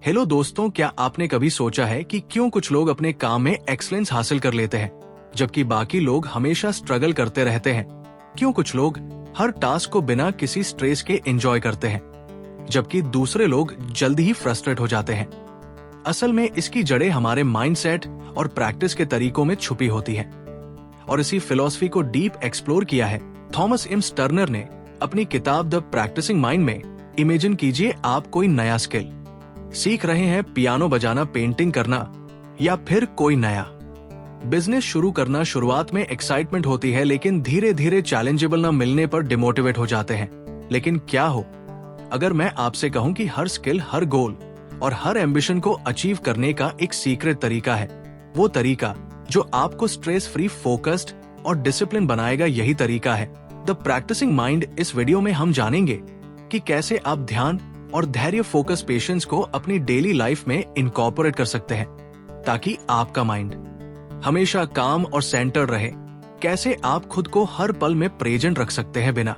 Hello दोस्तों, क्या आपने कभी सोचा है कि क्यों कुछ लोग अपने काम में एक्सीलेंस हासिल कर लेते हैं जबकि बाकी लोग हमेशा स्ट्रगल करते रहते हैं? क्यों कुछ लोग हर टास्क को बिना किसी स्ट्रेस के एंजॉय करते हैं जबकि दूसरे लोग जल्दी ही फ्रस्ट्रेट हो जाते हैं? असल में इसकी जड़ें हमारे माइंडसेट और प्रैक्टिस के तरीकों में छुपी होती हैं। और इसी फिलॉसफी को डीप एक्सप्लोर किया है थॉमस एम स्टर्नर ने अपनी किताब द प्रैक्टिसिंग माइंड में। इमेजिन कीजिए आप कोई नया स्किल सीख रहे हैं, पियानो बजाना, पेंटिंग करना या फिर कोई नया बिजनेस शुरू करना। शुरुआत में एक्साइटमेंट होती है, लेकिन धीरे धीरे चैलेंजेबल न मिलने पर डिमोटिवेट हो जाते हैं। लेकिन क्या हो अगर मैं आपसे कहूं कि हर स्किल, हर गोल और हर एम्बिशन को अचीव करने का एक सीक्रेट तरीका है। वो तरीका जो आपको स्ट्रेस फ्री, फोकस्ड और डिसिप्लिन बनाएगा, यही तरीका है द प्रैक्टिसिंग माइंड। इस वीडियो में हम जानेंगे कि कैसे आप ध्यान और धैर्य, फोकस, पेशेंस को अपनी डेली लाइफ में इनकॉर्पोरेट कर सकते हैं ताकि आपका माइंड हमेशा काम और सेंटर रहे। कैसे आप खुद को हर पल में प्रेजेंट रख सकते हैं बिना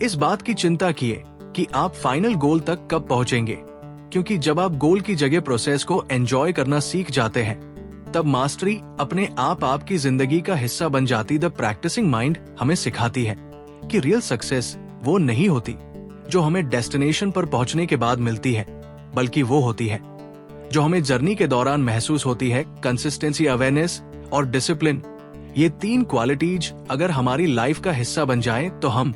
इस बात की चिंता किए कि आप फाइनल गोल तक कब पहुंचेंगे, क्योंकि जब आप गोल की जगह प्रोसेस को एंजॉय करना सीख जाते हैं तब मास्टरी अपने आप आपकी जिंदगी का हिस्सा बन जाती। द प्रैक्टिसिंग माइंड हमें सिखाती है कि रियल सक्सेस वो नहीं होती जो हमें डेस्टिनेशन पर पहुंचने के बाद मिलती है, बल्कि वो होती है जो हमें जर्नी के दौरान महसूस होती है। कंसिस्टेंसी, अवेयरनेस और डिसिप्लिन, ये तीन क्वालिटीज अगर हमारी लाइफ का हिस्सा बन जाएं तो हम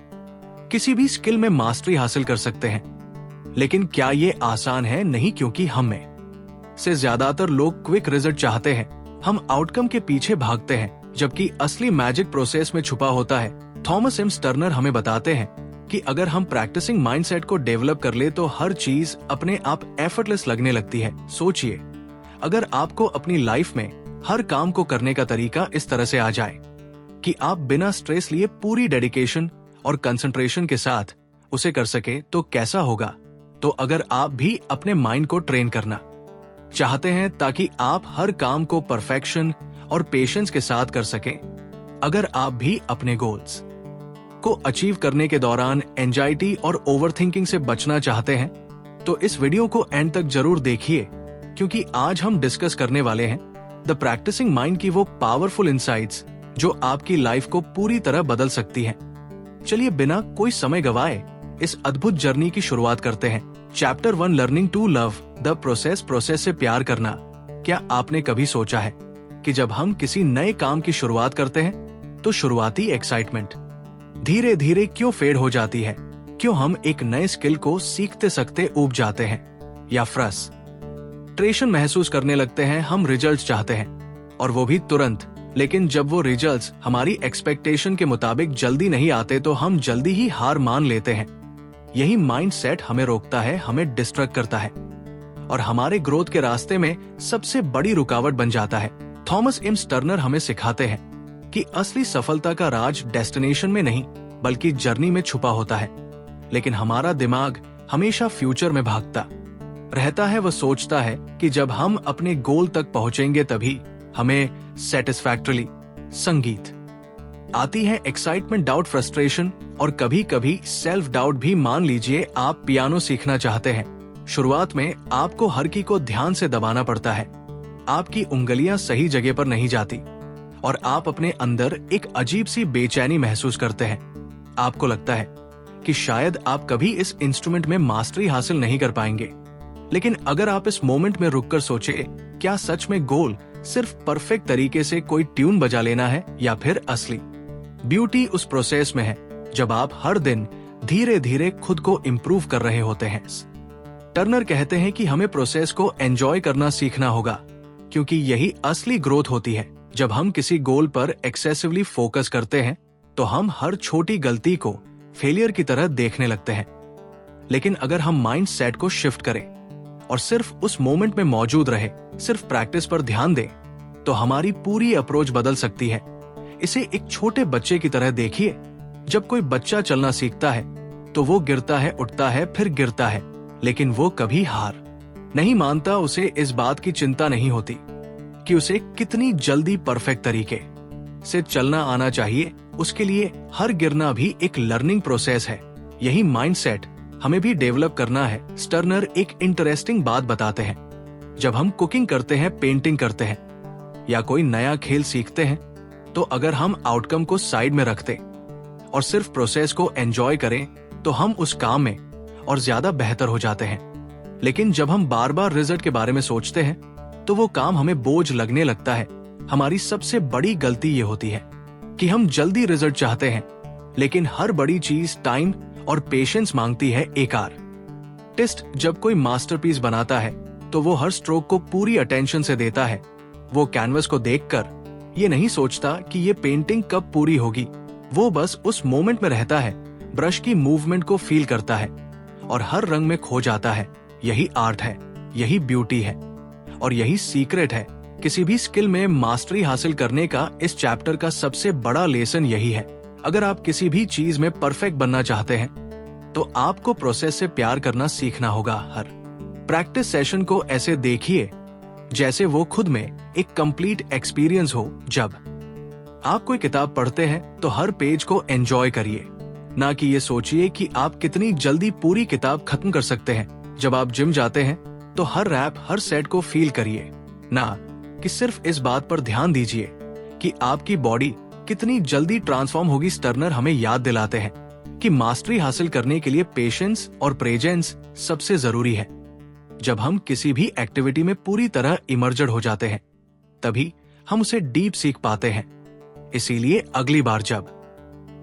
किसी भी स्किल में मास्टरी हासिल कर सकते हैं। लेकिन क्या ये आसान है? नहीं, क्योंकि हम में से ज्यादातर लोग क्विक रिजल्ट चाहते हैं। हम आउटकम के पीछे भागते हैं, जबकि असली मैजिक प्रोसेस में छुपा होता है। थॉमस एम स्टर्नर हमें बताते हैं कि अगर हम प्रैक्टिसिंग माइंडसेट को डेवलप कर ले तो हर चीज अपने आप एफर्टलेस लगने लगती है। सोचिए, अगर आपको अपनी लाइफ में हर काम को करने का तरीका इस तरह से आ जाए कि आप बिना स्ट्रेस लिए पूरी डेडिकेशन और कंसंट्रेशन के साथ उसे कर सके, तो कैसा होगा? तो अगर आप भी अपने माइंड को ट्रेन करना चाहते हैं ताकि आप हर काम को परफेक्शन और पेशेंस के साथ कर सकें, अगर आप भी अपने गोल्स को अचीव करने के दौरान एंजाइटी और ओवरथिंकिंग से बचना चाहते हैं, तो इस वीडियो को एंड तक जरूर देखिए, क्योंकि आज हम डिस्कस करने वाले हैं द प्रैक्टिसिंग माइंड की वो पावरफुल इनसाइट्स जो आपकी लाइफ को पूरी तरह बदल सकती हैं। चलिए बिना कोई समय गवाए इस अद्भुत जर्नी की शुरुआत करते हैं। Chapter 1, learning to love the process. Process से प्यार करना। क्या आपने कभी सोचा है कि जब हम किसी नए काम की शुरुआत करते हैं तो शुरुआती एक्साइटमेंट धीरे धीरे क्यों फेड हो जाती है? क्यों हम एक नए स्किल को सीखते सकते ऊब जाते हैं या फ्रस्ट्रेशन महसूस करने लगते हैं? हम रिजल्ट्स चाहते हैं और वो भी तुरंत, लेकिन जब वो रिजल्ट्स हमारी एक्सपेक्टेशन के मुताबिक जल्दी नहीं आते तो हम जल्दी ही हार मान लेते हैं। यही माइंडसेट हमें रोकता है, हमें डिस्ट्रैक्ट करता है और हमारे ग्रोथ के रास्ते में सबसे बड़ी रुकावट बन जाता है। थॉमस एम स्टर्नर हमें सिखाते हैं कि असली सफलता का राज डेस्टिनेशन में नहीं बल्कि जर्नी में छुपा होता है। लेकिन हमारा दिमाग हमेशा फ्यूचर में भागता रहता है। वह सोचता है कि जब हम अपने गोल तक पहुंचेंगे तभी हमें सेटिस्फैक्टरली संगीत आती है, एक्साइटमेंट, डाउट, फ्रस्ट्रेशन और कभी कभी सेल्फ डाउट भी। मान लीजिए आप पियानो सीखना चाहते हैं। शुरुआत में आपको हर की को ध्यान से दबाना पड़ता है, आपकी उंगलियां सही जगह पर नहीं जाती और आप अपने अंदर एक अजीब सी बेचैनी महसूस करते हैं। आपको लगता है कि शायद आप कभी इस इंस्ट्रूमेंट में मास्टरी हासिल नहीं कर पाएंगे। लेकिन अगर आप इस मोमेंट में रुककर सोचे, क्या सच में गोल सिर्फ परफेक्ट तरीके से कोई ट्यून बजा लेना है या फिर असली ब्यूटी उस प्रोसेस में है जब आप हर दिन धीरे धीरे खुद को इम्प्रूव कर रहे होते हैं? टर्नर कहते हैं कि हमें प्रोसेस को एंजॉय करना सीखना होगा, क्योंकि यही असली ग्रोथ होती है। जब हम किसी गोल पर एक्सेसिवली फोकस करते हैं तो हम हर छोटी गलती को फेलियर की तरह देखने लगते हैं। लेकिन अगर हम माइंड सेट को शिफ्ट करें और सिर्फ उस मोमेंट में मौजूद रहे, सिर्फ प्रैक्टिस पर ध्यान दें, तो हमारी पूरी अप्रोच बदल सकती है। इसे एक छोटे बच्चे की तरह देखिए। जब कोई बच्चा चलना सीखता है तो वो गिरता है, उठता है, फिर गिरता है, लेकिन वो कभी हार नहीं मानता। उसे इस बात की चिंता नहीं होती कि उसे कितनी जल्दी परफेक्ट तरीके से चलना आना चाहिए। उसके लिए हर गिरना भी एक लर्निंग प्रोसेस है। यही माइंडसेट हमें भी डेवलप करना है, स्टर्नर एक इंटरेस्टिंग बात बताते हैं। जब हम कुकिंग करते हैं, पेंटिंग करते हैं या कोई नया खेल सीखते हैं, तो अगर हम आउटकम को साइड में रखते और सिर्फ प्रोसेस को एंजॉय करें, तो हम उस काम में और ज्यादा बेहतर हो जाते हैं। लेकिन जब हम बार बार रिजल्ट के बारे में सोचते हैं, तो वो काम हमें बोझ लगने लगता है। हमारी सबसे बड़ी गलती ये होती है कि हम जल्दी रिजल्ट चाहते हैं, लेकिन हर बड़ी चीज टाइम और पेशेंस मांगती है। एक आर्टिस्ट जब कोई मास्टरपीस बनाता है, तो वो हर स्ट्रोक को पूरी अटेंशन से देता है। वो कैनवस को देखकर ये नहीं सोचता कि ये पेंटिंग कब पूरी होगी। वो बस उस मोमेंट में रहता है, ब्रश की मूवमेंट को फील करता है और हर रंग में खो जाता है। यही आर्ट है, यही ब्यूटी है और यही सीक्रेट है। किसी भी स्किल में मास्टरी हासिल करने का इस चैप्टर का सबसे बड़ा लेसन यही है। अगर आप किसी भी चीज में परफेक्ट बनना चाहते हैं, तो आपको प्रोसेस से प्यार करना सीखना होगा। हर प्रैक्टिस सेशन को ऐसे देखिए जैसे वो खुद में एक कंप्लीट एक्सपीरियंस हो। जब आप कोई किताब पढ़ते हैं, तो हर पेज को एंजॉय करिए, ना कि ये सोचिए कि आप कितनी जल्दी पूरी किताब खत्म कर सकते हैं। जब आप जिम जाते हैं, तो हर रैप, हर सेट को फील करिए, ना कि सिर्फ इस बात पर ध्यान दीजिए कि आपकी बॉडी कितनी जल्दी ट्रांसफॉर्म होगी। स्टर्नर हमें याद दिलाते हैं कि मास्टरी हासिल करने के लिए पेशेंस और प्रेजेंस सबसे जरूरी है। जब हम किसी भी एक्टिविटी में पूरी तरह इमर्जड हो जाते हैं, तभी हम उसे डीप सीख पाते हैं। इसीलिए अगली बार जब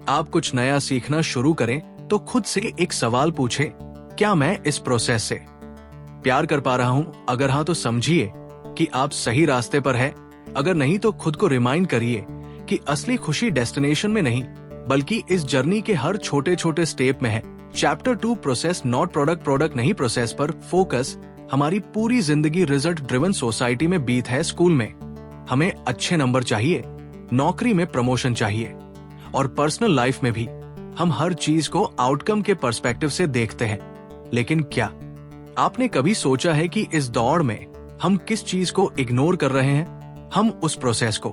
आप कुछ नया सीखना शुरू करें, तो खुद से एक सवाल पूछें, क्या मैं इस प्रोसेस से प्यार कर पा रहा हूं? अगर हाँ, तो समझिए कि आप सही रास्ते पर हैं। अगर नहीं, तो खुद को रिमाइंड करिए कि असली खुशी डेस्टिनेशन में नहीं, बल्कि इस जर्नी के हर छोटे छोटे स्टेप में है। Chapter 2 process not product, product नहीं प्रोसेस पर फोकस। हमारी पूरी जिंदगी रिजल्ट ड्रिवन सोसाइटी में बीत है। स्कूल में हमें अच्छे नंबर चाहिए, नौकरी में प्रमोशन चाहिए और पर्सनल लाइफ में भी हम हर चीज को आउटकम के पर्सपेक्टिव से देखते हैं। लेकिन क्या आपने कभी सोचा है कि इस दौड़ में हम किस चीज को इग्नोर कर रहे हैं? हम उस प्रोसेस को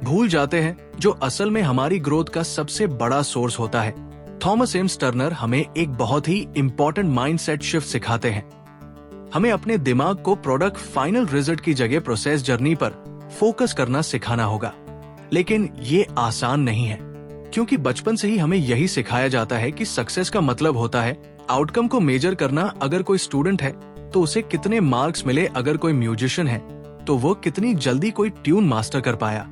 भूल जाते हैं जो असल में हमारी ग्रोथ का सबसे बड़ा सोर्स होता है। थॉमस एम स्टर्नर हमें एक बहुत ही इंपॉर्टेंट माइंडसेट शिफ्ट सिखाते हैं। हमें अपने दिमाग को प्रोडक्ट फाइनल रिजल्ट की जगह प्रोसेस जर्नी पर फोकस करना सिखाना होगा। लेकिन ये आसान नहीं है, क्योंकि बचपन से ही हमें यही सिखाया जाता है कि सक्सेस का मतलब होता है आउटकम को मेजर करना। अगर कोई स्टूडेंट है, तो उसे कितने मार्क्स मिले। अगर कोई म्यूजिशियन है, तो वो कितनी जल्दी कोई ट्यून मास्टर कर पाया।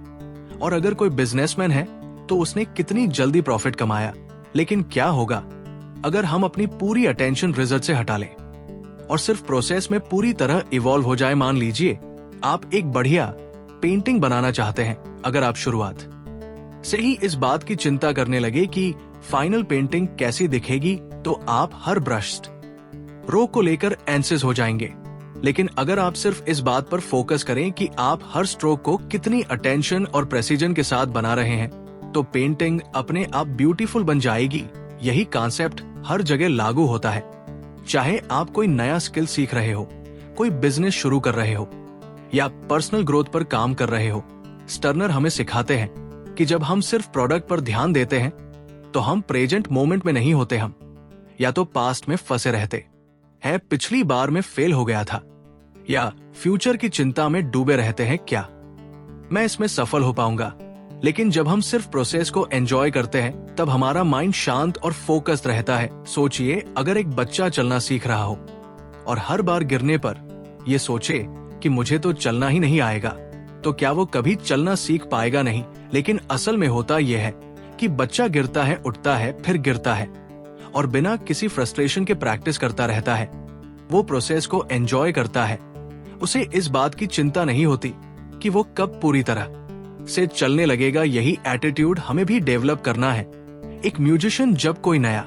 और अगर कोई बिजनेसमैन है, तो उसने कितनी जल्दी प्रॉफिट कमाया। लेकिन क्या होगा अगर हम अपनी पूरी अटेंशन रिजल्ट से हटा लें और सिर्फ प्रोसेस में पूरी तरह इवॉल्व हो जाए? मान लीजिए आप एक बढ़िया पेंटिंग बनाना चाहते हैं। अगर आप शुरुआत से ही इस बात की चिंता करने लगे कि फाइनल पेंटिंग कैसी दिखेगी, तो आप हर ब्रश रो को लेकर एंसियस हो जाएंगे। लेकिन अगर आप सिर्फ इस बात पर फोकस करें कि आप हर स्ट्रोक को कितनी अटेंशन और प्रेसिजन के साथ बना रहे हैं, तो पेंटिंग अपने आप ब्यूटीफुल बन जाएगी। यही कॉन्सेप्ट हर जगह लागू होता है, चाहे आप कोई नया स्किल सीख रहे हो, कोई बिजनेस शुरू कर रहे हो या पर्सनल ग्रोथ पर काम कर रहे हो। स्टर्नर हमें सिखाते हैं कि जब हम सिर्फ प्रोडक्ट पर ध्यान देते हैं, तो हम प्रेजेंट मोमेंट में नहीं होते। हम या तो पास्ट में फंसे रहते हैं, पिछली बार में फेल हो गया था, या फ्यूचर की चिंता में डूबे रहते हैं, क्या मैं इसमें सफल हो पाऊंगा। लेकिन जब हम सिर्फ प्रोसेस को एंजॉय करते हैं, तब हमारा माइंड शांत और फोकस्ड रहता है। सोचिए, अगर एक बच्चा चलना सीख रहा हो और हर बार गिरने पर यह सोचे कि मुझे तो चलना ही नहीं आएगा, तो क्या वो कभी चलना सीख पाएगा? नहीं। लेकिन असल में होता यह है कि बच्चा गिरता है, उठता है, फिर गिरता है और बिना किसी फ्रस्ट्रेशन के प्रैक्टिस करता रहता है। वो प्रोसेस को एंजॉय करता है। उसे इस बात की चिंता नहीं होती कि वो कब पूरी तरह से चलने लगेगा। यही एटीट्यूड हमें भी डेवलप करना है। एक म्यूजिशियन जब कोई नया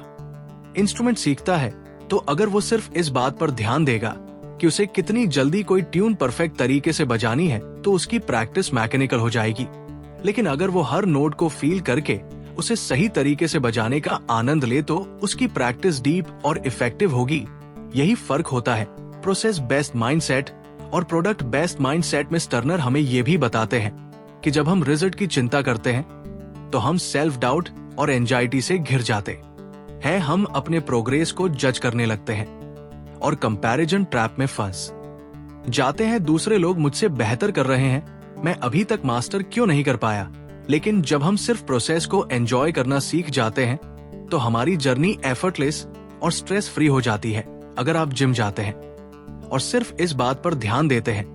इंस्ट्रूमेंट सीखता है, तो अगर वो सिर्फ इस बात पर ध्यान देगा कि उसे कितनी जल्दी कोई ट्यून परफेक्ट तरीके से बजानी है, तो उसकी प्रैक्टिस मैकेनिकल हो जाएगी। लेकिन अगर वो हर नोट को फील करके उसे सही तरीके से बजाने का आनंद ले, तो उसकी प्रैक्टिस डीप और इफेक्टिव होगी। यही फर्क होता है प्रोसेस बेस्ड माइंडसेट और प्रोडक्ट बेस्ड माइंडसेट में। स्टर्नर हमें ये भी बताते हैं कि जब हम रिजल्ट की चिंता करते हैं, तो हम सेल्फ डाउट और एंजाइटी से घिर जाते है हम अपने प्रोग्रेस को जज करने लगते हैं और कंपैरिजन ट्रैप में फंस जाते हैं। दूसरे लोग मुझसे बेहतर कर रहे हैं, मैं अभी तक मास्टर क्यों नहीं कर पाया। लेकिन जब हम सिर्फ प्रोसेस को एंजॉय करना सीख जाते हैं तो हमारी जर्नी एफर्टलेस और स्ट्रेस फ्री हो जाती है। अगर आप जिम जाते हैं और सिर्फ इस बात पर ध्यान देते हैं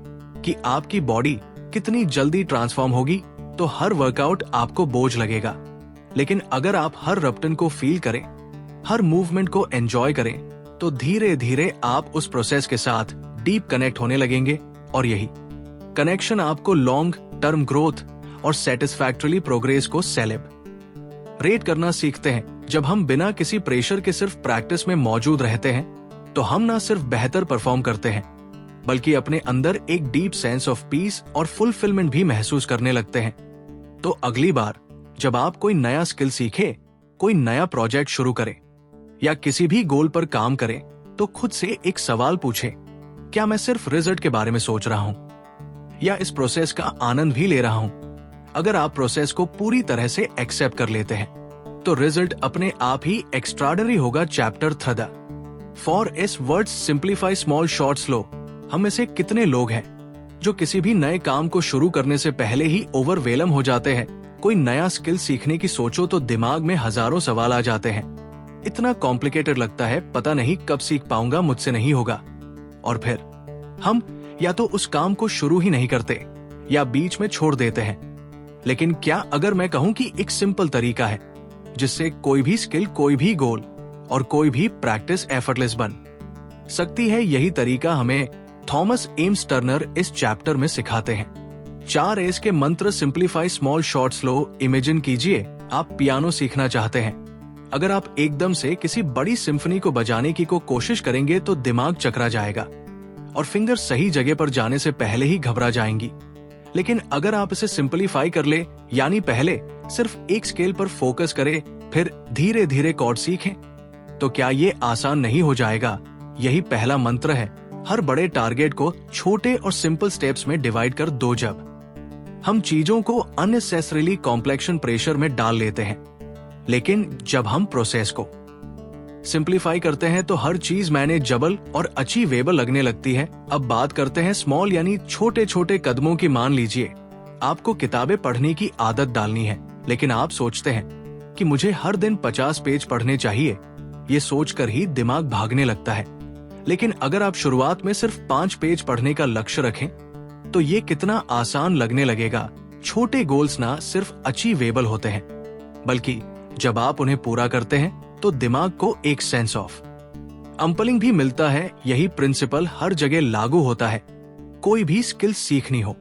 कि आपकी बॉडी कितनी जल्दी ट्रांसफॉर्म होगी, तो हर वर्कआउट आपको बोझ लगेगा। लेकिन अगर आप हर रप्टन को फील करें, हर मूवमेंट को एंजॉय करें, तो धीरे धीरे आप उस प्रोसेस के साथ डीप कनेक्ट होने लगेंगे और यही कनेक्शन आपको लॉन्ग टर्म ग्रोथ और सेटिस्फैक्टरीली प्रोग्रेस को सेलिब्रेट करना सीखते हैं। जब हम बिना किसी प्रेशर के सिर्फ प्रैक्टिस में मौजूद रहते हैं तो हम ना सिर्फ बेहतर परफॉर्म करते हैं बल्कि अपने अंदर एक डीप सेंस ऑफ पीस और फुलफिलमेंट भी महसूस करने लगते हैं। तो अगली बार जब आप कोई नया स्किल सीखे, कोई नया प्रोजेक्ट शुरू करें या किसी भी गोल पर काम करें, तो खुद से एक सवाल पूछें, क्या मैं सिर्फ रिजल्ट के बारे में सोच रहा हूं या इस प्रोसेस का आनंद भी ले रहा हूं। अगर आप प्रोसेस को पूरी तरह से एक्सेप्ट कर लेते हैं तो रिजल्ट अपने आप ही एक्स्ट्राऑर्डिनरी होगा। Chapter 3 for S words simplify small short slow. हम में से कितने लोग हैं जो किसी भी नए काम को शुरू करने से पहले ही ओवरवेलम हो जाते हैं। कोई नया स्किल सीखने की सोचो तो दिमाग में हजारों सवाल आ जाते हैं। इतना कॉम्प्लिकेटेड लगता है, पता नहीं कब सीख पाऊंगा, मुझसे नहीं होगा। और फिर हम या तो उस काम को शुरू ही नहीं करते या बीच में छोड़ देते हैं। लेकिन क्या अगर मैं कहूं कि एक सिंपल तरीका है जिससे कोई भी स्किल, कोई भी गोल और कोई भी प्रैक्टिस एफर्टलेस बन सकती है। यही तरीका हमें थॉमस एम्स टर्नर इस चैप्टर में सिखाते हैं। 4 एस के मंत्र, simplify small short slow. Imagine कीजिए आप पियानो सीखना चाहते हैं। अगर आप एकदम से किसी बड़ी सिम्फनी को बजाने की कोशिश करेंगे तो दिमाग चकरा जाएगा और फिंगर सही जगह पर जाने से पहले ही घबरा जाएंगी। लेकिन अगर आप इसे सिंपलीफाई कर ले, यानी पहले सिर्फ एक स्केल पर फोकस करें, फिर धीरे धीरे कॉर्ड सीखें, तो क्या ये आसान नहीं हो जाएगा। यही पहला मंत्र है। हर बड़े टारगेट को छोटे और सिंपल स्टेप्स में डिवाइड कर दो। जब हम चीजों को अननेसेसरीली कॉम्प्लेक्शन प्रेशर में डाल लेते हैं, लेकिन जब हम प्रोसेस को सिंप्लीफाई करते हैं तो हर चीज मैनेजेबल और अचीवेबल लगने लगती है। अब बात करते हैं स्मॉल यानी छोटे छोटे कदमों की। मान लीजिए आपको किताबें पढ़ने की आदत डालनी है, लेकिन आप सोचते हैं कि मुझे हर दिन 50 पेज पढ़ने चाहिए। ये सोचकर ही दिमाग भागने लगता है। लेकिन अगर आप शुरुआत में सिर्फ 5 पेज पढ़ने का लक्ष्य रखें तो ये कितना आसान लगने लगेगा। छोटे गोल्स ना सिर्फ अचीवेबल होते हैं, बल्कि जब आप उन्हें पूरा करते हैं तो दिमाग को एक सेंस ऑफ अम्पलिंग भी मिलता है। यही प्रिंसिपल हर जगह लागू होता है। कोई भी स्किल सीखनी हो,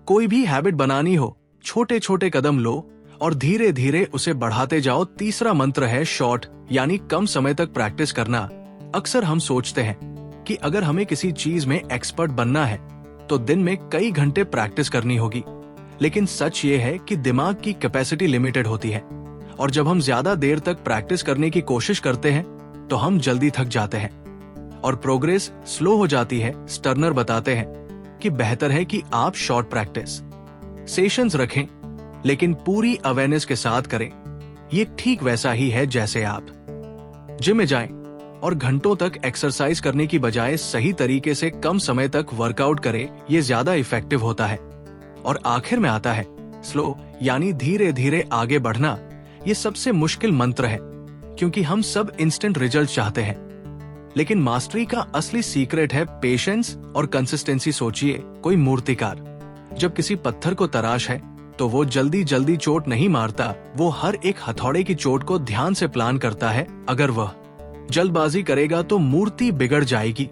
कोई भी हैबिट बनानी हो, छोटे छोटे कदम लो और धीरे धीरे उसे बढ़ाते जाओ। तीसरा मंत्र है शॉर्ट यानी कम समय तक प्रैक्टिस करना। अक्सर हम सोचते हैं कि अगर हमें किसी चीज में एक्सपर्ट बनना है तो दिन में कई घंटे प्रैक्टिस करनी होगी। लेकिन सच ये है कि दिमाग की कैपेसिटी लिमिटेड होती है और जब हम ज्यादा देर तक प्रैक्टिस करने की कोशिश करते हैं तो हम जल्दी थक जाते हैं और प्रोग्रेस स्लो हो जाती है। टर्नर बताते हैं कि बेहतर है कि आप शॉर्ट प्रैक्टिस सेशंस रखें, लेकिन पूरी अवेयरनेस के साथ करें। ये ठीक वैसा ही है जैसे आप जिम में जाएं और घंटों तक एक्सरसाइज करने की बजाय सही तरीके से कम समय तक वर्कआउट करें। ये ज्यादा इफेक्टिव होता है। और आखिर में आता है स्लो यानी धीरे धीरे आगे बढ़ना। ये सबसे मुश्किल मंत्र है क्योंकि हम सब इंस्टेंट रिजल्ट चाहते हैं, लेकिन मास्टरी का असली सीक्रेट है पेशेंस और कंसिस्टेंसी। सोचिए कोई मूर्तिकार जब किसी पत्थर को तराश है तो वो जल्दी जल्दी चोट नहीं मारता, वो हर एक हथौड़े की चोट को ध्यान से प्लान करता है। अगर वह जल्दबाजी करेगा तो मूर्ति बिगड़ जाएगी।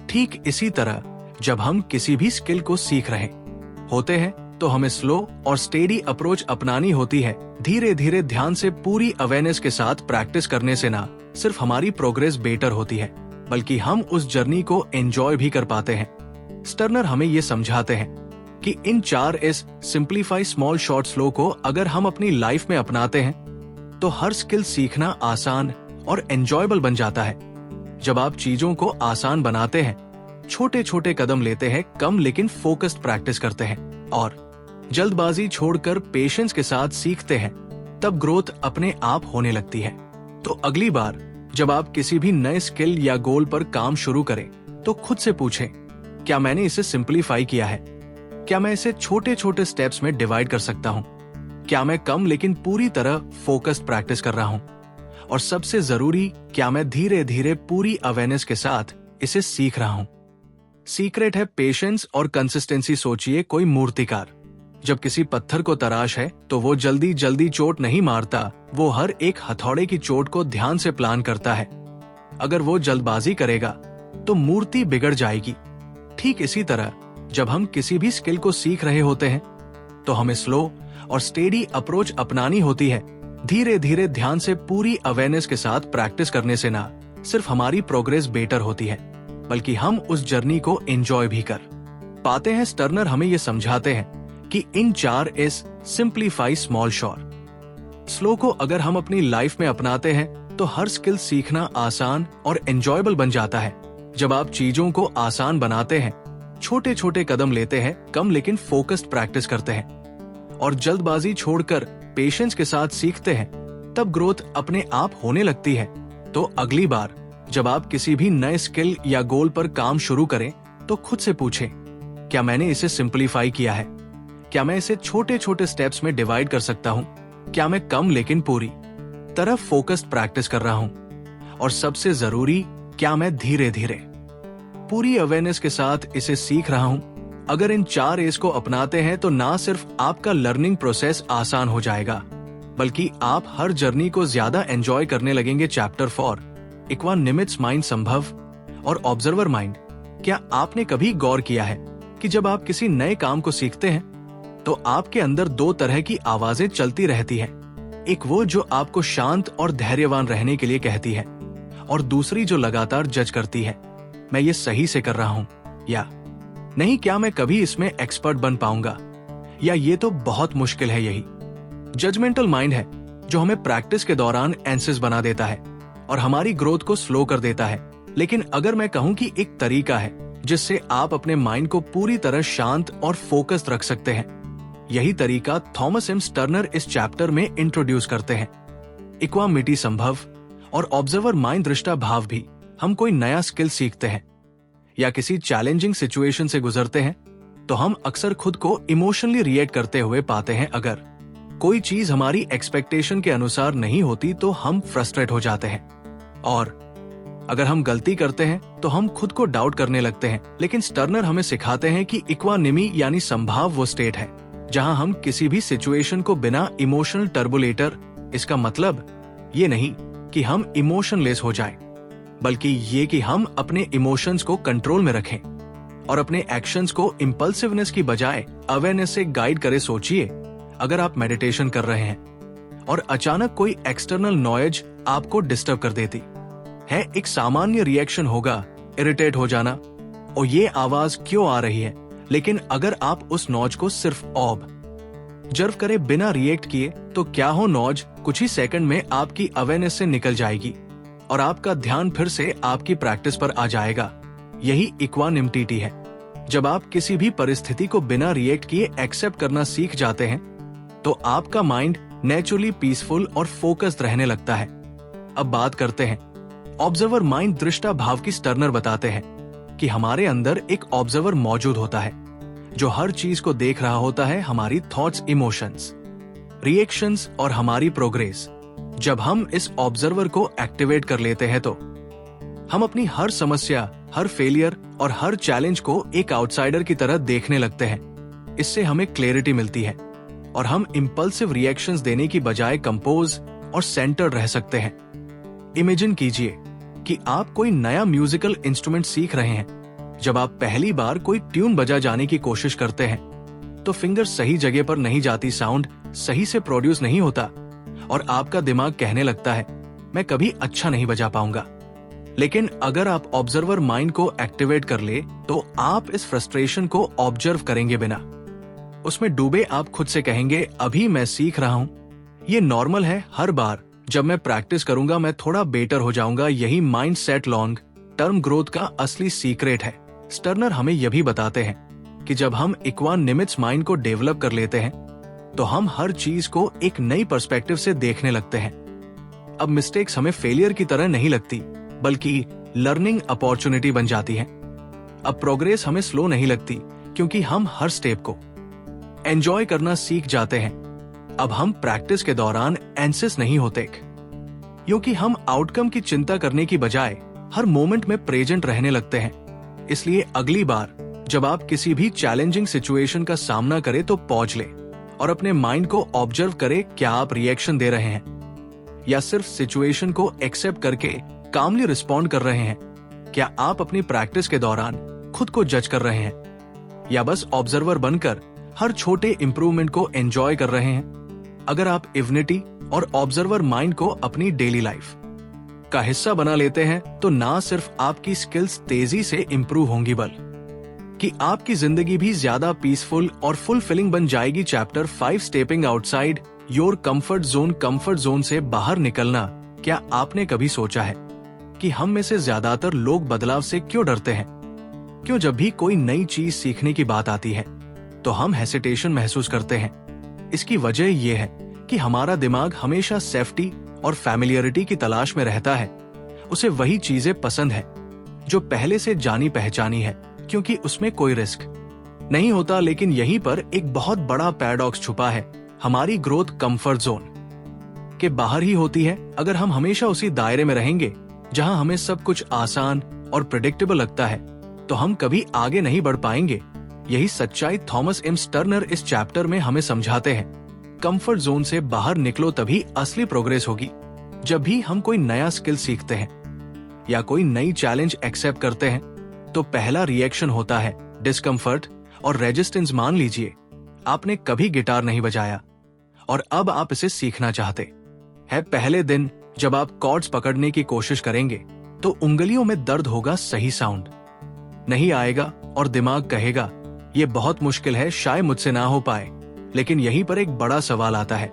ठीक इसी तरह जब हम किसी भी स्किल को सीख रहे होते हैं तो हमें स्लो और स्टेडी अप्रोच अपनानी होती है। धीरे धीरे ध्यान से पूरी अवेयरनेस के साथ प्रैक्टिस करने से ना सिर्फ हमारी प्रोग्रेस बेटर होती है, बल्कि हम उस जर्नी को एंजॉय भी कर पाते हैं। टर्नर हमें ये समझाते हैं कि इन 4 S simplify small short slow को अगर हम अपनी लाइफ में अपनाते हैं तो हर स्किल सीखना आसान और एंजॉयबल बन जाता है। जब आप चीजों को आसान बनाते हैं, छोटे छोटे कदम लेते हैं, कम लेकिन फोकस्ड प्रैक्टिस करते हैं और जल्दबाजी छोड़कर पेशेंस के साथ सीखते हैं, तब ग्रोथ अपने आप होने लगती है। तो अगली बार जब आप किसी भी नए स्किल या गोल पर काम शुरू करें तो खुद से पूछें, क्या मैंने इसे सिंपलीफाई किया है? क्या मैं इसे छोटे छोटे स्टेप्स में डिवाइड कर सकता हूँ? क्या मैं कम लेकिन पूरी तरह फोकस्ड प्रैक्टिस कर रहा हूँ? और सबसे जरूरी, क्या मैं धीरे धीरे पूरी अवेयरनेस के साथ इसे सीख रहा हूँ? सीक्रेट है पेशेंस और कंसिस्टेंसी। सोचिए, कोई मूर्तिकार जब किसी पत्थर को तराश है तो वो जल्दी जल्दी चोट नहीं मारता, वो हर एक हथौड़े की चोट को ध्यान से प्लान करता है। अगर वो जल्दबाजी करेगा तो मूर्ति बिगड़ जाएगी। ठीक इसी तरह जब हम किसी भी स्किल को सीख रहे होते हैं तो हमें स्लो और स्टेडी अप्रोच अपनानी होती है। धीरे धीरे ध्यान से पूरी अवेयरनेस के साथ प्रैक्टिस करने से ना सिर्फ हमारी प्रोग्रेस बेटर होती है, बल्कि हम उस जर्नी को एंजॉय भी कर पाते हैं। स्टर्नर हमें ये समझाते हैं कि इन 4 S simplify small sure. Slow को अगर हम अपनी लाइफ में अपनाते हैं तो हर स्किल सीखना आसान और एंजॉयबल बन जाता है। जब आप चीजों को आसान बनाते हैं, छोटे छोटे कदम लेते हैं, कम लेकिन फोकस्ड प्रैक्टिस करते हैं और जल्दबाजी छोड़कर पेशेंस के साथ सीखते हैं, तब ग्रोथ अपने आप होने लगती है। तो अगली बार जब आप किसी भी नए स्किल या गोल पर काम शुरू करें तो खुद से पूछें, क्या मैंने इसे सिंपलीफाई किया है? क्या मैं इसे छोटे छोटे स्टेप्स में डिवाइड कर सकता हूँ? क्या मैं कम लेकिन पूरी तरह फोकस्ड प्रैक्टिस कर रहा हूँ? और सबसे जरूरी, क्या मैं धीरे धीरे पूरी अवेयरनेस के साथ इसे सीख रहा हूँ? अगर इन 4 एस को अपनाते हैं तो ना सिर्फ आपका लर्निंग प्रोसेस आसान हो जाएगा, बल्कि आप हर जर्नी को ज्यादा एंजॉय करने लगेंगे। चैप्टर 4, इक्वानिमिट्स माइंड, संभव और ऑब्जर्वर माइंड। क्या आपने कभी गौर किया है कि जब आप किसी नए काम को सीखते हैं तो आपके अंदर 2 तरह की आवाजें चलती रहती है। एक वो जो आपको शांत और धैर्यवान रहने के लिए कहती है, और दूसरी जो लगातार जज करती है, मैं ये सही से कर रहा हूँ या नहीं, क्या मैं कभी इसमें एक्सपर्ट बन पाऊंगा, या ये तो बहुत मुश्किल है। यही जजमेंटल माइंड है जो हमें प्रैक्टिस के दौरान एंसिस बना देता है और हमारी ग्रोथ को स्लो कर देता है। लेकिन अगर मैं कहूं कि एक तरीका है जिससे आप अपने माइंड को पूरी तरह शांत और फोकस्ड रख सकते हैं, यही तरीका थॉमस एम स्टर्नर इस चैप्टर में इंट्रोड्यूस करते हैं। इक्वानिमिटी, संभव और ऑब्जर्वर माइंड दृष्टा भाव भी हम कोई नया स्किल सीखते हैं या किसी चैलेंजिंग सिचुएशन से गुजरते हैं तो हम अक्सर खुद को इमोशनली रिएक्ट करते हुए पाते हैं। अगर कोई चीज हमारी एक्सपेक्टेशन के अनुसार नहीं होती तो हम फ्रस्ट्रेट हो जाते हैं, और अगर हम गलती करते हैं तो हम खुद को डाउट करने लगते हैं। लेकिन स्टर्नर हमें सिखाते हैं कि इक्वानिमी यानी संभाव वो स्टेट है जहां हम किसी भी सिचुएशन को बिना इमोशनल टर्बुलेटर, इसका मतलब ये नहीं कि हम इमोशनलेस हो जाएं, बल्कि ये कि हम अपने इमोशंस को कंट्रोल में रखें और अपने एक्शंस को इंपल्सिवनेस की बजाय अवेयरनेस से गाइड करे। सोचिए, अगर आप मेडिटेशन कर रहे हैं और अचानक कोई एक्सटर्नल नॉइज आपको डिस्टर्ब कर देती है, एक सामान्य रिएक्शन होगा इरिटेट हो जाना, और ये आवाज क्यों आ रही है। लेकिन अगर आप उस नॉइज को सिर्फ ऑब्जर्व करे बिना रिएक्ट किए, तो क्या हो, नॉइज कुछ ही सेकंड में आपकी अवेयरनेस से निकल जाएगी और आपका ध्यान फिर से आपकी प्रैक्टिस पर आ जाएगा। यही इक्वानिमिटी है। जब आप किसी भी परिस्थिति को बिना रिएक्ट किए एक्सेप्ट करना सीख जाते हैं तो आपका माइंड नेचुरली पीसफुल और फोकस्ड रहने लगता है। अब बात करते हैं ऑब्जर्वर माइंड दृष्टा भाव की। स्टर्नर बताते हैं कि हमारे अंदर एक ऑब्जर्वर मौजूद होता है जो हर चीज को देख रहा होता है, हमारी थॉट्स, इमोशंस, रिएक्शंस और हमारी प्रोग्रेस। जब हम इस ऑब्जर्वर को एक्टिवेट कर लेते हैं तो हम अपनी हर समस्या, हर फेलियर और हर चैलेंज को एक आउटसाइडर की तरह देखने लगते हैं। इससे हमें क्लैरिटी मिलती है और हम इंपल्सिव रिएक्शंस देने की बजाय कंपोज और सेंटर्ड रह सकते हैं। इमेजिन कीजिए कि आप कोई नया म्यूजिकल इंस्ट्रूमेंट सीख रहे हैं। जब आप पहली बार कोई ट्यून बजा जाने की कोशिश करते हैं तो फिंगर सही जगह पर नहीं जाती, साउंड सही से प्रोड्यूस नहीं होता और आपका दिमाग कहने लगता है, मैं कभी अच्छा नहीं बजा पाऊंगा। लेकिन अगर आप ऑब्जर्वर माइंड को एक्टिवेट कर ले तो आप इस फ्रस्ट्रेशन को ऑब्जर्व करेंगे, बिना उसमें डूबे आप खुद से कहेंगे, अभी मैं सीख रहा हूं, ये नॉर्मल है, हर बार जब मैं प्रैक्टिस करूंगा मैं थोड़ा बेटर हो जाऊंगा। यही mind set long term growth का असली सीक्रेट है। स्टर्नर हमें यह भी बताते हैं कि जब हम इक्वानिमिट्स माइंड को डेवलप कर लेते हैं तो हम हर चीज को एक नई पर्सपेक्टिव से देखने लगते हैं। अब मिस्टेक्स हमें फेलियर की तरह नहीं लगती, बल्कि लर्निंग अपॉर्चुनिटी बन जाती है। अब प्रोग्रेस हमें स्लो नहीं लगती, क्योंकि हम हर स्टेप को एंजॉय करना सीख जाते हैं। अब हम प्रैक्टिस के दौरान एंसियस नहीं होते, क्योंकि हम आउटकम की चिंता करने की बजाय हर मोमेंट में प्रेजेंट रहने लगते हैं। इसलिए अगली बार जब आप किसी भी चैलेंजिंग सिचुएशन का सामना करें तो पॉज ले और अपने माइंड को ऑब्जर्व करें, क्या आप रिएक्शन दे रहे हैं या सिर्फ सिचुएशन को एक्सेप्ट करके कामली रिस्पॉन्ड कर रहे हैं। क्या आप अपनी प्रैक्टिस के दौरान खुद को जज कर रहे हैं या बस ऑब्जर्वर बनकर हर छोटे इंप्रूवमेंट को एंजॉय कर रहे हैं। अगर आप इवनिटी और ऑब्जर्वर माइंड को अपनी डेली लाइफ का हिस्सा बना लेते हैं तो ना सिर्फ आपकी स्किल्स तेजी से इंप्रूव होंगी, बल्कि आपकी जिंदगी भी ज्यादा पीसफुल और फुलफिलिंग बन जाएगी। Chapter 5 stepping outside your comfort zone से बाहर निकलना। क्या आपने कभी सोचा है कि हम में से ज्यादातर लोग बदलाव से क्यों डरते हैं? क्यों जब भी कोई नई चीज सीखने की बात आती है तो हम हेसिटेशन महसूस करते हैं? इसकी वजह यह है कि हमारा दिमाग हमेशा सेफ्टी और फैमिलियरिटी की तलाश में रहता है। उसे वही चीजें पसंद है जो पहले से जानी पहचानी है, क्योंकि उसमें कोई रिस्क नहीं होता। लेकिन यहीं पर एक बहुत बड़ा पैराडॉक्स छुपा है। हमारी ग्रोथ कंफर्ट जोन के बाहर ही होती है। अगर हम हमेशा उसी दायरे में रहेंगे जहां हमें सब कुछ आसान और प्रेडिक्टेबल लगता है तो हम कभी आगे नहीं बढ़ पाएंगे। यही सच्चाई थॉमस एम टर्नर इस चैप्टर में हमें समझाते हैं। कंफर्ट जोन से बाहर निकलो, तभी असली प्रोग्रेस होगी। जब भी हम कोई नया स्किल सीखते हैं या कोई नई चैलेंज एक्सेप्ट करते हैं तो पहला रिएक्शन होता है डिस्कम्फर्ट और रेजिस्टेंस। मान लीजिए आपने कभी गिटार नहीं बजाया और अब आप इसे सीखना चाहते हैं। पहले दिन जब आप कॉर्ड्स पकड़ने की कोशिश करेंगे तो उंगलियों में दर्द होगा, सही साउंड नहीं आएगा और दिमाग कहेगा ये बहुत मुश्किल है, शायद मुझसे ना हो पाए। लेकिन यहीं पर एक बड़ा सवाल आता है,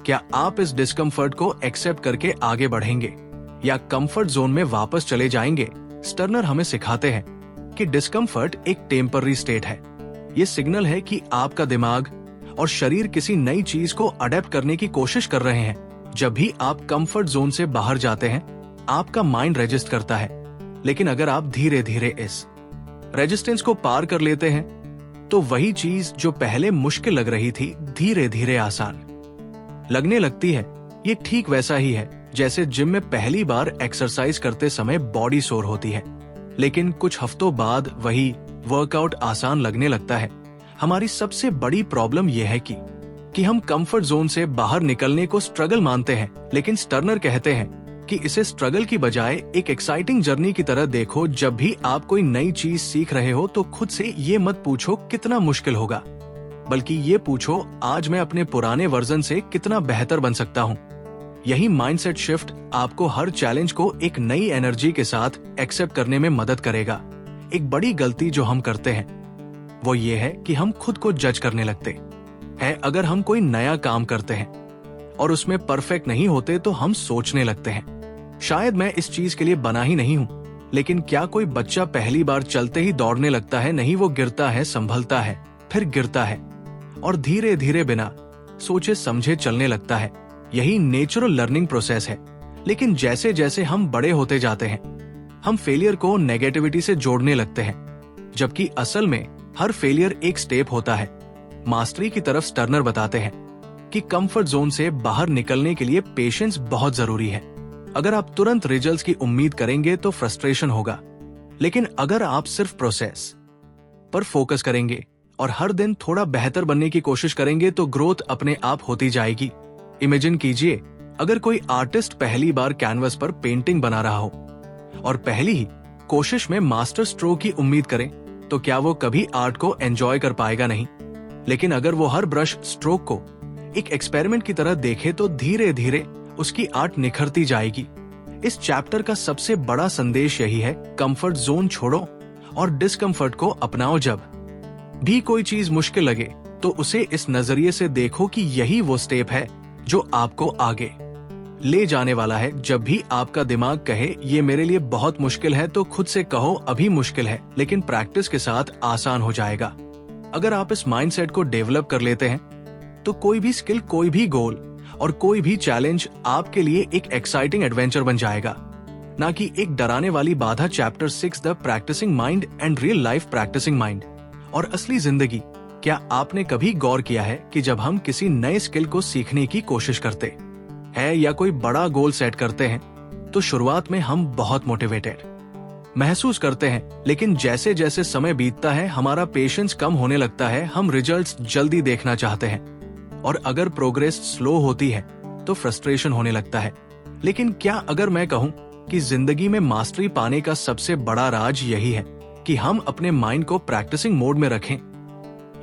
क्या आप इस डिस्कम्फर्ट को एक्सेप्ट करके आगे बढ़ेंगे या कंफर्ट जोन में वापस चले जाएंगे? टर्नर हमें सिखाते हैं कि डिस्कम्फर्ट एक टेम्पररी स्टेट है। ये सिग्नल है कि आपका दिमाग और शरीर किसी नई चीज को अडेप्ट करने की कोशिश कर रहे हैं। जब भी आप कंफर्ट जोन से बाहर जाते हैं आपका माइंड रेजिस्ट करता है, लेकिन अगर आप धीरे धीरे इस रेजिस्टेंस को पार कर लेते हैं तो वही चीज जो पहले मुश्किल लग रही थी धीरे धीरे आसान लगने लगती है। ये ठीक वैसा ही है जैसे जिम में पहली बार एक्सरसाइज करते समय बॉडी सोर होती है, लेकिन कुछ हफ्तों बाद वही वर्कआउट आसान लगने लगता है। हमारी सबसे बड़ी प्रॉब्लम यह है कि हम कंफर्ट जोन से बाहर निकलने को स्ट्रगल मानते हैं, लेकिन टर्नर कहते हैं कि इसे स्ट्रगल की बजाय एक एक्साइटिंग जर्नी की तरह देखो। जब भी आप कोई नई चीज सीख रहे हो तो खुद से ये मत पूछो कितना मुश्किल होगा, बल्कि ये पूछो आज मैं अपने पुराने वर्जन से कितना बेहतर बन सकता हूँ। यही माइंडसेट शिफ्ट आपको हर चैलेंज को एक नई एनर्जी के साथ एक्सेप्ट करने में मदद करेगा। एक बड़ी गलती जो हम करते हैं वो ये है कि हम खुद को जज करने लगते हैं। अगर हम कोई नया काम करते हैं और उसमें परफेक्ट नहीं होते तो हम सोचने लगते हैं शायद मैं इस चीज के लिए बना ही नहीं हूँ। लेकिन क्या कोई बच्चा पहली बार चलते ही दौड़ने लगता है? नहीं, वो गिरता है, संभलता है, फिर गिरता है और धीरे धीरे बिना सोचे समझे चलने लगता है। यही नेचुरल लर्निंग प्रोसेस है। लेकिन जैसे जैसे हम बड़े होते जाते हैं हम फेलियर को नेगेटिविटी से जोड़ने लगते हैं, जबकि असल में हर फेलियर एक स्टेप होता है मास्टरी की तरफ। टर्नर बताते हैं कि कंफर्ट जोन से बाहर निकलने के लिए पेशेंस बहुत जरूरी है। अगर आप तुरंत रिजल्ट्स की उम्मीद करेंगे तो फ्रस्ट्रेशन होगा, लेकिन अगर आप सिर्फ प्रोसेस पर फोकस करेंगे और हर दिन थोड़ा बेहतर बनने की कोशिश करेंगे तो ग्रोथ अपने आप होती जाएगी। इमेजिन कीजिए अगर कोई आर्टिस्ट पहली बार कैनवस पर पेंटिंग बना रहा हो और पहली ही कोशिश में मास्टर स्ट्रोक की उम्मीद करे तो क्या वो कभी आर्ट को एंजॉय कर पाएगा? नहीं। लेकिन अगर वो हर ब्रश स्ट्रोक को एक एक्सपेरिमेंट की तरह देखे तो धीरे धीरे उसकी आर्ट निखरती जाएगी। इस चैप्टर का सबसे बड़ा संदेश यही है, कंफर्ट जोन छोड़ो और डिस्कम्फर्ट को अपनाओ। जब भी कोई चीज मुश्किल लगे तो उसे इस नजरिए से देखो कि यही वो स्टेप है जो आपको आगे ले जाने वाला है। जब भी आपका दिमाग कहे ये मेरे लिए बहुत मुश्किल है तो खुद से कहो अभी मुश्किल है, लेकिन प्रैक्टिस के साथ आसान हो जाएगा। अगर आप इस माइंडसेट को डेवलप कर लेते हैं तो कोई भी स्किल, कोई भी गोल और कोई भी चैलेंज आपके लिए एक एक्साइटिंग एडवेंचर बन जाएगा, ना कि एक डराने वाली बाधा। Chapter 6 the practising mind and real life practising mind और असली जिंदगी। क्या आपने कभी गौर किया है कि जब हम किसी नए स्किल को सीखने की कोशिश करते हैं या कोई बड़ा गोल सेट करते हैं तो शुरुआत में हम बहुत मोटिवेटेड महसूस करते हैं, लेकिन जैसे जैसे समय बीतता है हमारा पेशेंस कम होने लगता है। हम रिजल्ट्स जल्दी देखना चाहते हैं और अगर प्रोग्रेस स्लो होती है तो फ्रस्ट्रेशन होने लगता है। लेकिन क्या अगर मैं कहूं कि जिंदगी में मास्टरी पाने का सबसे बड़ा राज यही है कि हम अपने माइंड को प्रैक्टिसिंग मोड में रखें।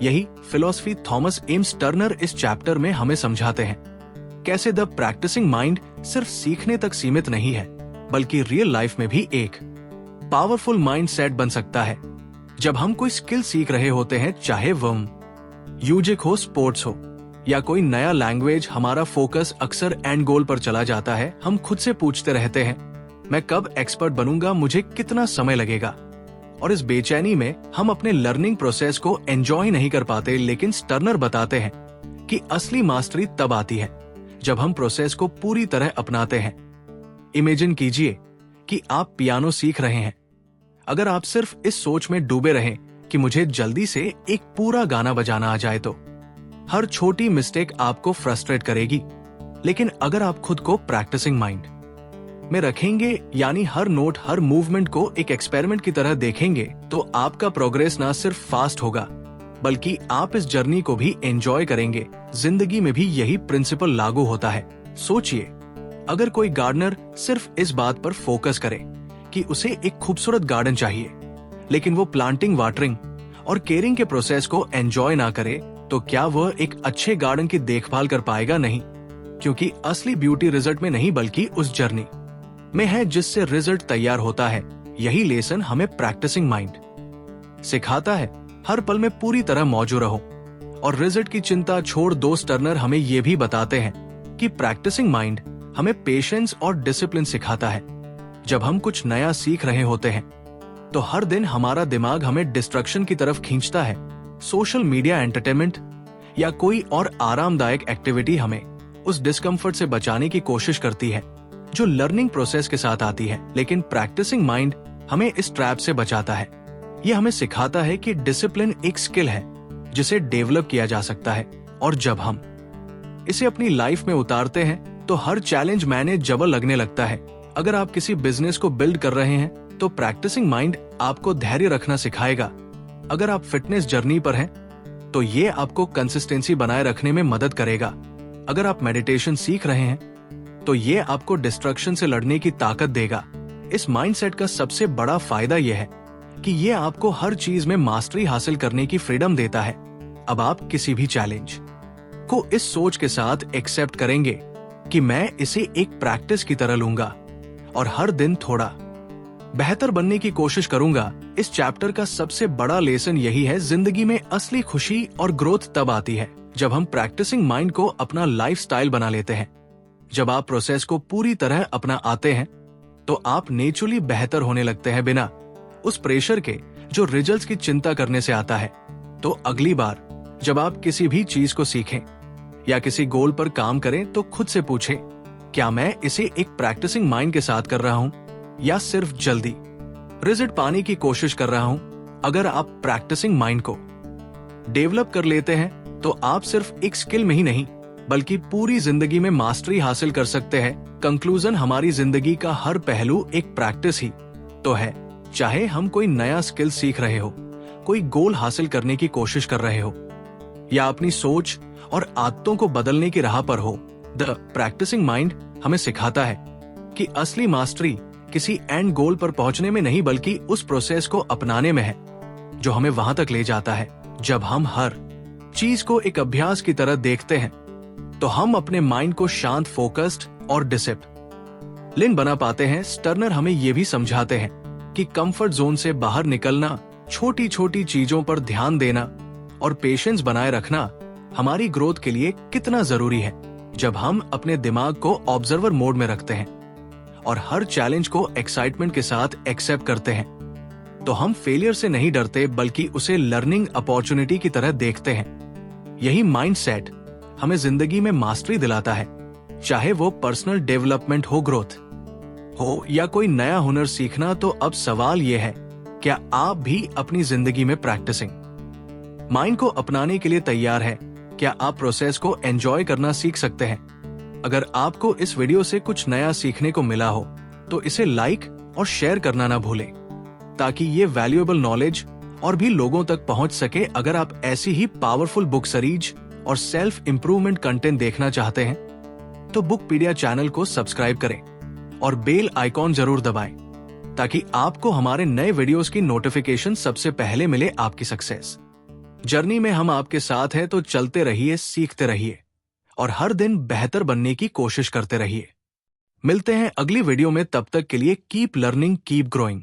यही फिलॉसफी थॉमस एम्स टर्नर इस चैप्टर में हमें समझाते हैं। कैसे द प्रैक्टिसिंग माइंड सिर्फ सीखने तक सीमित नहीं है, बल्कि रियल लाइफ में भी एक पावरफुल माइंड सेट बन सकता है। जब हम कोई स्किल सीख रहे होते हैं, चाहे वह म्यूजिक हो, स्पोर्ट्स हो या कोई नया लैंग्वेज, हमारा फोकस अक्सर एंड गोल पर चला जाता है। हम खुद से पूछते रहते हैं, मैं कब एक्सपर्ट बनूंगा, मुझे कितना समय लगेगा। और इस बेचैनी में हम अपने लर्निंग प्रोसेस को एंजॉय नहीं कर पाते। लेकिन टर्नर बताते हैं कि असली मास्टरी तब आती है जब हम प्रोसेस को पूरी तरह अपनाते हैं। इमेजिन कीजिए कि आप पियानो सीख रहे हैं। अगर आप सिर्फ इस सोच में डूबे रहें कि मुझे जल्दी से एक पूरा गाना बजाना आ जाए तो हर छोटी मिस्टेक आपको फ्रस्ट्रेट करेगी। लेकिन अगर आप खुद को प्रैक्टिसिंग माइंड में रखेंगे, यानी हर नोट, हर मूवमेंट को एक एक्सपेरिमेंट की तरह देखेंगे, तो आपका प्रोग्रेस ना सिर्फ फास्ट होगा बल्कि आप इस जर्नी को भी एंजॉय करेंगे। जिंदगी में भी यही प्रिंसिपल लागू होता है। सोचिए, अगर कोई गार्डनर सिर्फ इस बात पर फोकस करे कि उसे एक खूबसूरत गार्डन चाहिए, लेकिन वो प्लांटिंग, वाटरिंग और केयरिंग के प्रोसेस को एंजॉय ना करे, तो क्या वह एक अच्छे गार्डन की देखभाल कर पाएगा? नहीं, क्योंकि असली ब्यूटी रिजल्ट में नहीं बल्कि उस जर्नी में है जिससे रिजल्ट तैयार होता है। यही लेसन हमें प्रैक्टिसिंग माइंड सिखाता है। हर पल में पूरी तरह मौजूद रहो और रिजल्ट की चिंता छोड़ दो। टर्नर हमें ये भी बताते हैं कि प्रैक्टिसिंग माइंड हमें पेशेंस और डिसिप्लिन सिखाता है। जब हम कुछ नया सीख रहे होते हैं तो हर दिन हमारा दिमाग हमें डिस्ट्रक्शन की तरफ खींचता है। सोशल मीडिया, एंटरटेनमेंट या कोई और आरामदायक एक्टिविटी हमें उस डिस्कम्फर्ट से बचाने की कोशिश करती है जो लर्निंग प्रोसेस के साथ आती है। लेकिन प्रैक्टिसिंग माइंड हमें इस ट्रैप से बचाता है। यह हमें सिखाता है कि डिसिप्लिन एक स्किल है जिसे डेवलप किया जा सकता है, और जब हम इसे अपनी लाइफ में उतारते हैं तो हर चैलेंज मैनेजेबल लगने लगता है। अगर आप किसी बिजनेस को बिल्ड कर रहे हैं तो प्रैक्टिसिंग माइंड आपको धैर्य रखना सिखाएगा। अगर आप फिटनेस जर्नी पर हैं तो ये आपको कंसिस्टेंसी बनाए रखने में मदद करेगा। अगर आप मेडिटेशन सीख रहे हैं तो ये आपको डिस्ट्रक्शन से लड़ने की ताकत देगा। इस माइंडसेट का सबसे बड़ा फायदा यह है कि ये आपको हर चीज में मास्टरी हासिल करने की फ्रीडम देता है। अब आप किसी भी चैलेंज को इस सोच के साथ एक्सेप्ट करेंगे कि मैं इसे एक प्रैक्टिस की तरह लूंगा और हर दिन थोड़ा बेहतर बनने की कोशिश करूंगा। इस चैप्टर का सबसे बड़ा लेसन यही है, जिंदगी में असली खुशी और ग्रोथ तब आती है जब हम प्रैक्टिसिंग माइंड को अपना लाइफस्टाइल बना लेते हैं। जब आप प्रोसेस को पूरी तरह अपना आते हैं तो आप नेचुरली बेहतर होने लगते हैं, बिना उस प्रेशर के जो रिजल्ट्स की चिंता करने से आता है। तो अगली बार जब आप किसी भी चीज को सीखें या किसी गोल पर काम करें तो खुद से पूछें, क्या मैं इसे एक प्रैक्टिसिंग माइंड के साथ कर रहा हूं या सिर्फ जल्दी रिजल्ट पाने की कोशिश कर रहा हूं? अगर आप प्रैक्टिसिंग माइंड को डेवलप कर लेते हैं तो आप सिर्फ एक स्किल में ही नहीं बल्कि पूरी जिंदगी में मास्टरी हासिल कर सकते हैं। कंक्लूजन, हमारी जिंदगी का हर पहलू एक प्रैक्टिस ही तो है। चाहे हम कोई नया स्किल सीख रहे हो, कोई गोल हासिल करने की कोशिश कर रहे हो या अपनी सोच और आदतों को बदलने की राह पर हो, द प्रैक्टिसिंग माइंड हमें सिखाता है कि असली मास्टरी किसी एंड गोल पर पहुंचने में नहीं बल्कि उस प्रोसेस को अपनाने में है जो हमें वहां तक ले जाता है। जब हम हर चीज को एक अभ्यास की तरह देखते हैं तो हम अपने माइंड को शांत, फोकस्ड और डिसिप्लिन बना पाते हैं। टर्नर हमें ये भी समझाते हैं कि कंफर्ट जोन से बाहर निकलना, छोटी छोटी चीजों पर ध्यान देना और पेशेंस बनाए रखना हमारी ग्रोथ के लिए कितना जरूरी है। जब हम अपने दिमाग को ऑब्जर्वर मोड में रखते हैं और हर चैलेंज को एक्साइटमेंट के साथ एक्सेप्ट करते हैं तो हम फेलियर से नहीं डरते बल्कि उसे लर्निंग अपॉर्चुनिटी की तरह देखते हैं। यही माइंडसेट हमें जिंदगी में मास्टरी दिलाता है चाहे वो पर्सनल डेवलपमेंट हो, ग्रोथ हो या कोई नया हुनर सीखना, तो अब सवाल यह है, क्या आप भी अपनी जिंदगी में प्रैक्टिसिंग माइंड को अपनाने के लिए तैयार है? क्या आप प्रोसेस को एंजॉय करना सीख सकते हैं? अगर आपको इस वीडियो से कुछ नया सीखने को मिला हो तो इसे लाइक और शेयर करना ना भूलें, ताकि ये वैल्यूएबल नॉलेज और भी लोगों तक पहुंच सके। अगर आप ऐसी ही पावरफुल बुक सीरीज और सेल्फ इंप्रूवमेंट कंटेंट देखना चाहते हैं तो बुकपीडिया चैनल को सब्सक्राइब करें और बेल आइकॉन जरूर दबाएं, ताकि आपको हमारे नए वीडियोस की नोटिफिकेशन सबसे पहले मिले। आपकी सक्सेस जर्नी में हम आपके साथ हैं, तो चलते रहिए, सीखते रहिए और हर दिन बेहतर बनने की कोशिश करते रहिए। मिलते हैं अगली वीडियो में, तब तक के लिए कीप लर्निंग, कीप ग्रोइंग।